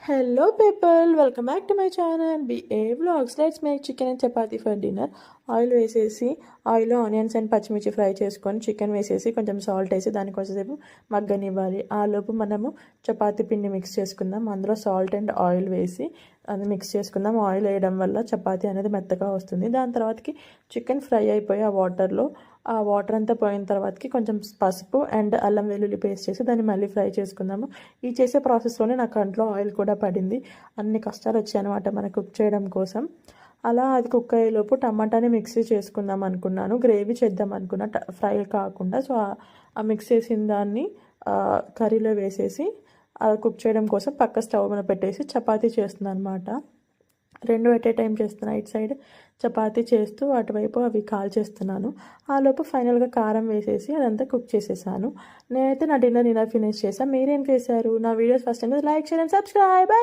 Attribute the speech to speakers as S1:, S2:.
S1: Hello people, welcome back to my channel BA Vlogs. Let's make chicken and chapati for dinner. Oil వేసేసి ఆయిల్లో onions and పచ్చిమిర్చి fry చేసుకొని chicken వేసేసి కొంచెం salt వేసి దాన్ని కొంచెంసేపు మగ్గనివ్వాలి. ఆ లోపు మనము చపాతీ పిండి మిక్స్ చేసుకుందాం. అందులో సాల్ట్ అండ్ ఆయిల్ వేసి అది మిక్స్ చేసుకుందాం. ఆయిల్ వేయడం వల్ల చపాతీ అనేది మెత్తగా వస్తుంది. దాని తర్వాతకి చికెన్ ఫ్రై అయిపోయి ఆ వాటర్ అంతా పోయిన తర్వాతకి కొంచెం పసుపు అండ్ అల్లం వెల్లుల్లి పేస్ట్ చేసి దాన్ని మళ్ళీ ఫ్రై చేసుకుందాము. ఈ చేసే ప్రాసెస్లోనే నా కంట్లో ఆయిల్ కూడా పడింది. అన్ని కష్టాలు వచ్చాయి అనమాట మన కుక్ చేయడం కోసం. అలా అది కుక్ అయ్యేలోపు టమాటాని మిక్సీ చేసుకుందాం అనుకున్నాను. గ్రేవీ చేద్దాం అనుకున్నా, ఫ్రై కాకుండా. సో ఆ మిక్స్ చేసిన దాన్ని కర్రీలో వేసేసి కుక్ చేయడం కోసం పక్క స్టవ్ మీద పెట్టేసి చపాతీ చేస్తున్నాను అనమాట. రెండు ఎట్ ఏ టైం చేస్తున్నాను. ఇటు సైడ్ చపాతీ చేస్తూ అటువైపు అవి కాల్ చేస్తున్నాను. ఆ లోపు ఫైనల్గా కారం వేసేసి అదంతా కుక్ చేసేసాను. నేనైతే నా డిన్నర్ ఇలా ఫినిష్ చేశాను. మీరేం చేశారు? నా videos first time like, share and subscribe.